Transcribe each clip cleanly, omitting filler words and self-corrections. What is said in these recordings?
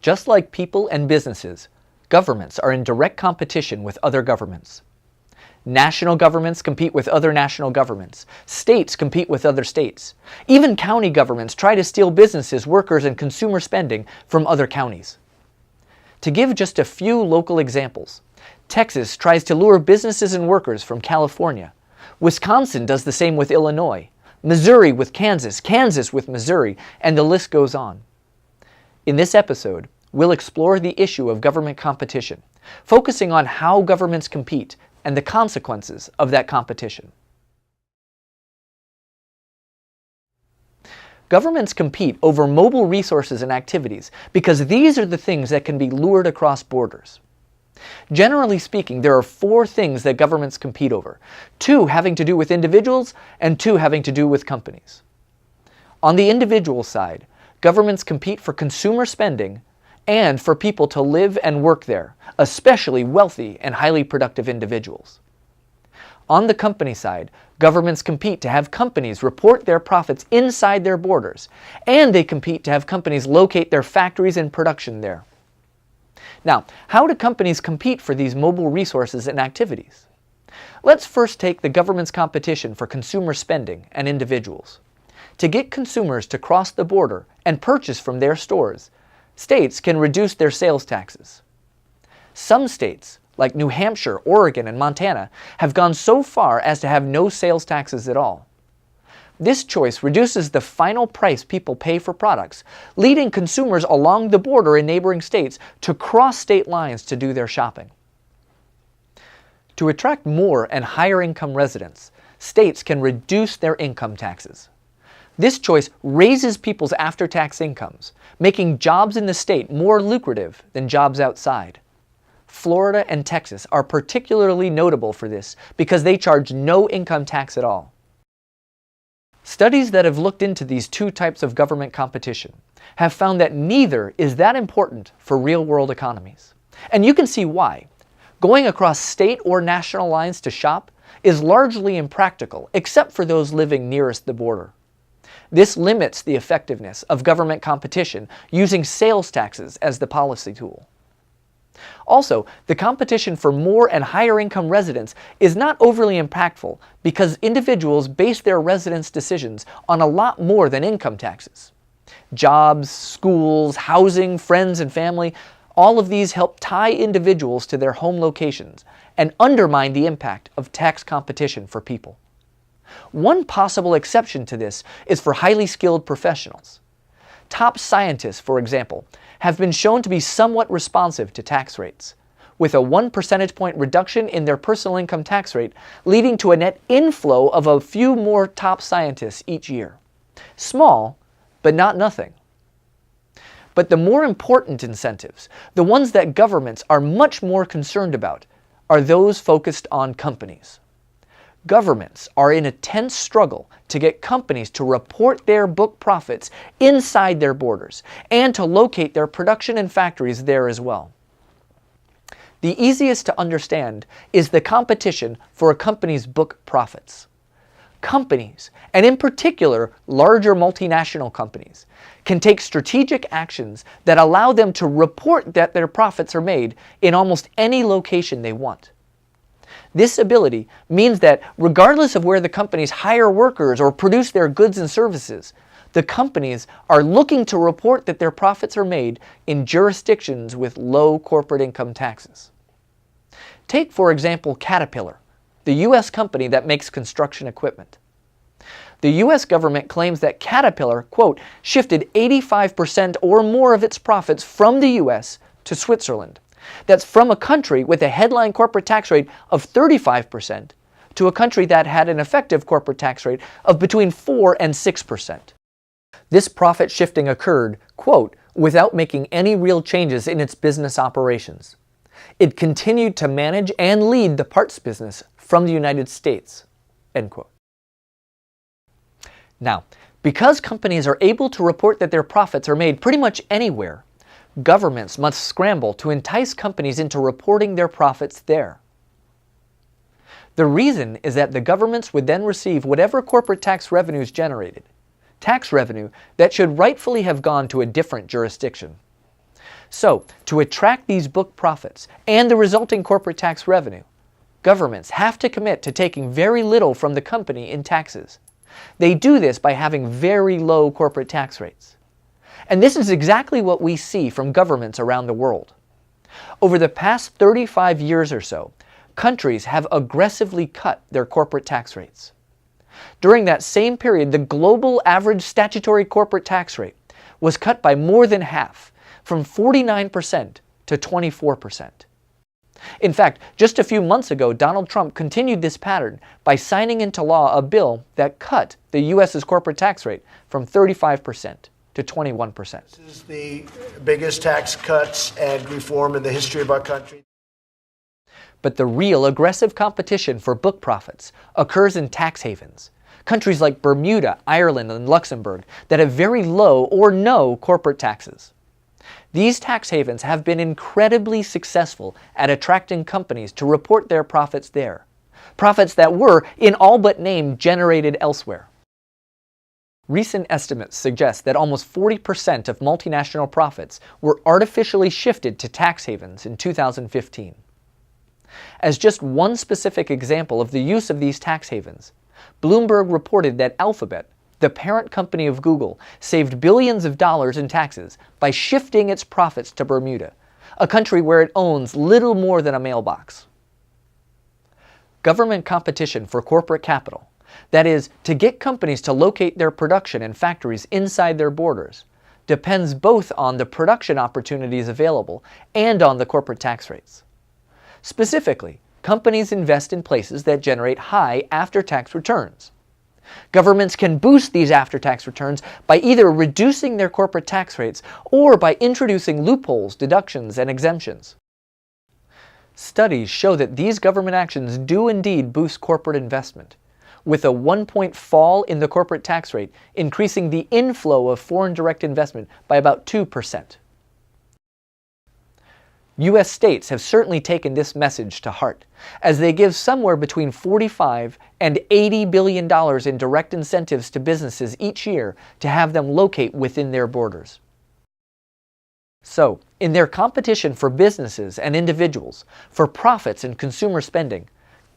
Just like people and businesses, governments are in direct competition with other governments. National governments compete with other national governments. States compete with other states. Even county governments try to steal businesses, workers, and consumer spending from other counties. To give just a few local examples, Texas tries to lure businesses and workers from California. Wisconsin does the same with Illinois. Missouri with Kansas, Kansas with Missouri, and the list goes on. In this episode, we'll explore the issue of government competition, focusing on how governments compete and the consequences of that competition. Governments compete over mobile resources and activities because these are the things that can be lured across borders. Generally speaking, there are 4 things that governments compete over, 2 having to do with individuals and 2 having to do with companies. On the individual side, governments compete for consumer spending and for people to live and work there, especially wealthy and highly productive individuals. On the company side, governments compete to have companies report their profits inside their borders, and they compete to have companies locate their factories and production there. Now, how do companies compete for these mobile resources and activities? Let's first take the government's competition for consumer spending and individuals. To get consumers to cross the border and purchase from their stores, states can reduce their sales taxes. Some states, like New Hampshire, Oregon, and Montana, have gone so far as to have no sales taxes at all. This choice reduces the final price people pay for products, leading consumers along the border in neighboring states to cross state lines to do their shopping. To attract more and higher income residents, states can reduce their income taxes. This choice raises people's after-tax incomes, making jobs in the state more lucrative than jobs outside. Florida and Texas are particularly notable for this because they charge no income tax at all. Studies that have looked into these 2 types of government competition have found that neither is that important for real-world economies. And you can see why. Going across state or national lines to shop is largely impractical, except for those living nearest the border. This limits the effectiveness of government competition using sales taxes as the policy tool. Also, the competition for more and higher income residents is not overly impactful because individuals base their residence decisions on a lot more than income taxes. Jobs, schools, housing, friends and family, all of these help tie individuals to their home locations and undermine the impact of tax competition for people. One possible exception to this is for highly skilled professionals. Top scientists, for example, have been shown to be somewhat responsive to tax rates, with a 1 percentage point reduction in their personal income tax rate leading to a net inflow of a few more top scientists each year. Small, but not nothing. But the more important incentives, the ones that governments are much more concerned about, are those focused on companies. Governments are in a tense struggle to get companies to report their book profits inside their borders and to locate their production and factories there as well. The easiest to understand is the competition for a company's book profits. Companies, and in particular larger multinational companies, can take strategic actions that allow them to report that their profits are made in almost any location they want. This ability means that regardless of where the companies hire workers or produce their goods and services, the companies are looking to report that their profits are made in jurisdictions with low corporate income taxes. Take, for example, Caterpillar, the U.S. company that makes construction equipment. The U.S. government claims that Caterpillar, quote, shifted 85% or more of its profits from the U.S. to Switzerland. That's from a country with a headline corporate tax rate of 35% to a country that had an effective corporate tax rate of between 4 and 6%. This profit shifting occurred, quote, without making any real changes in its business operations. It continued to manage and lead the parts business from the United States, end quote. Now, because companies are able to report that their profits are made pretty much anywhere, governments must scramble to entice companies into reporting their profits there. The reason is that the governments would then receive whatever corporate tax revenues generated, tax revenue that should rightfully have gone to a different jurisdiction. So, to attract these book profits and the resulting corporate tax revenue, governments have to commit to taking very little from the company in taxes. They do this by having very low corporate tax rates. And this is exactly what we see from governments around the world. Over the past 35 years or so, countries have aggressively cut their corporate tax rates. During that same period, the global average statutory corporate tax rate was cut by more than half, from 49% to 24%. In fact, just a few months ago, Donald Trump continued this pattern by signing into law a bill that cut the U.S.'s corporate tax rate from 35% to 21%. This is the biggest tax cuts and reform in the history of our country. But the real aggressive competition for book profits occurs in tax havens, countries like Bermuda, Ireland, and Luxembourg that have very low or no corporate taxes. These tax havens have been incredibly successful at attracting companies to report their profits there, profits that were, in all but name, generated elsewhere. Recent estimates suggest that almost 40% of multinational profits were artificially shifted to tax havens in 2015. As just one specific example of the use of these tax havens, Bloomberg reported that Alphabet, the parent company of Google, saved billions of dollars in taxes by shifting its profits to Bermuda, a country where it owns little more than a mailbox. Government competition for corporate capital, that is, to get companies to locate their production and factories inside their borders, depends both on the production opportunities available and on the corporate tax rates. Specifically, companies invest in places that generate high after-tax returns. Governments can boost these after-tax returns by either reducing their corporate tax rates or by introducing loopholes, deductions, and exemptions. Studies show that these government actions do indeed boost corporate investment, with a 1-point fall in the corporate tax rate increasing the inflow of foreign direct investment by about 2%. U.S. states have certainly taken this message to heart, as they give somewhere between $45 and $80 billion in direct incentives to businesses each year to have them locate within their borders. So, in their competition for businesses and individuals, for profits and consumer spending,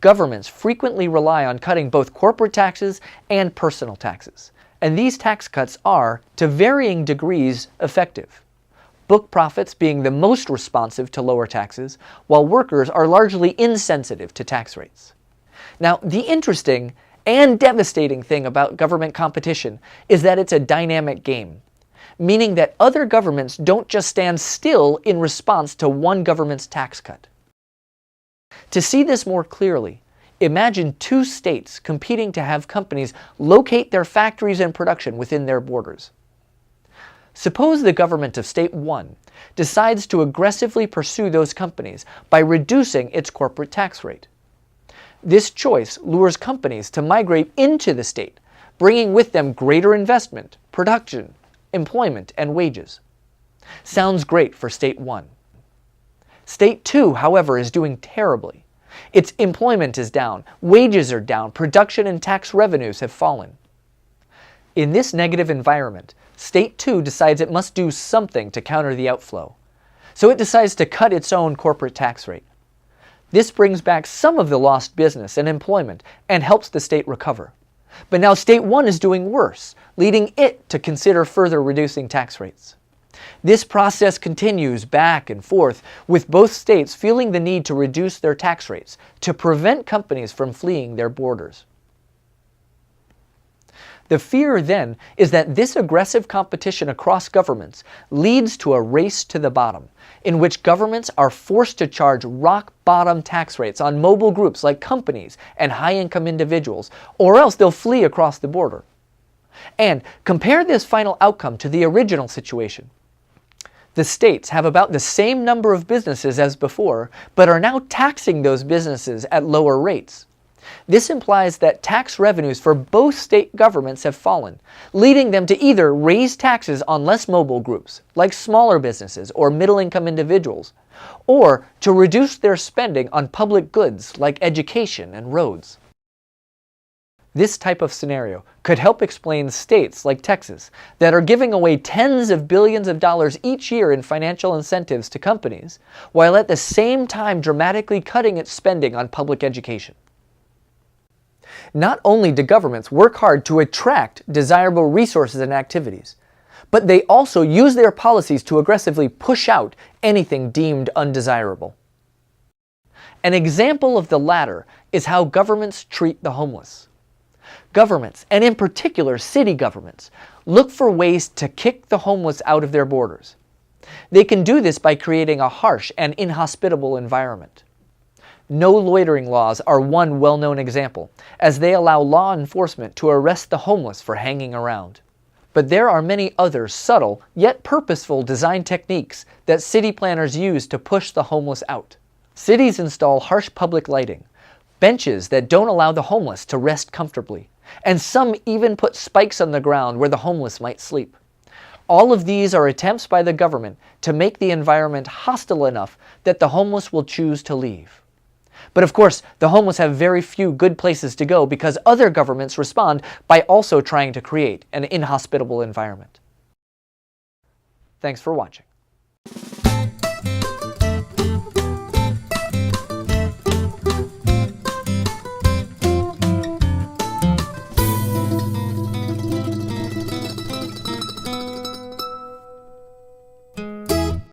governments frequently rely on cutting both corporate taxes and personal taxes, and these tax cuts are, to varying degrees, effective. Book profits being the most responsive to lower taxes, while workers are largely insensitive to tax rates. Now, the interesting and devastating thing about government competition is that it's a dynamic game, meaning that other governments don't just stand still in response to one government's tax cut. To see this more clearly, imagine two states competing to have companies locate their factories and production within their borders. Suppose the government of State 1 decides to aggressively pursue those companies by reducing its corporate tax rate. This choice lures companies to migrate into the state, bringing with them greater investment, production, employment, and wages. Sounds great for State 1. State 2, however, is doing terribly. Its employment is down, wages are down, production and tax revenues have fallen. In this negative environment, State 2 decides it must do something to counter the outflow. So it decides to cut its own corporate tax rate. This brings back some of the lost business and employment and helps the state recover. But now State 1 is doing worse, leading it to consider further reducing tax rates. This process continues back and forth, with both states feeling the need to reduce their tax rates to prevent companies from fleeing their borders. The fear then is that this aggressive competition across governments leads to a race to the bottom, in which governments are forced to charge rock-bottom tax rates on mobile groups like companies and high-income individuals, or else they'll flee across the border. And compare this final outcome to the original situation. The states have about the same number of businesses as before, but are now taxing those businesses at lower rates. This implies that tax revenues for both state governments have fallen, leading them to either raise taxes on less mobile groups, like smaller businesses or middle-income individuals, or to reduce their spending on public goods like education and roads. This type of scenario could help explain states like Texas that are giving away tens of billions of dollars each year in financial incentives to companies, while at the same time dramatically cutting its spending on public education. Not only do governments work hard to attract desirable resources and activities, but they also use their policies to aggressively push out anything deemed undesirable. An example of the latter is how governments treat the homeless. Governments, and in particular city governments, look for ways to kick the homeless out of their borders. They can do this by creating a harsh and inhospitable environment. No loitering laws are one well-known example, as they allow law enforcement to arrest the homeless for hanging around. But there are many other subtle, yet purposeful design techniques that city planners use to push the homeless out. Cities install harsh public lighting, benches that don't allow the homeless to rest comfortably, and some even put spikes on the ground where the homeless might sleep. All of these are attempts by the government to make the environment hostile enough that the homeless will choose to leave. But of course, the homeless have very few good places to go because other governments respond by also trying to create an inhospitable environment. Thanks for watching.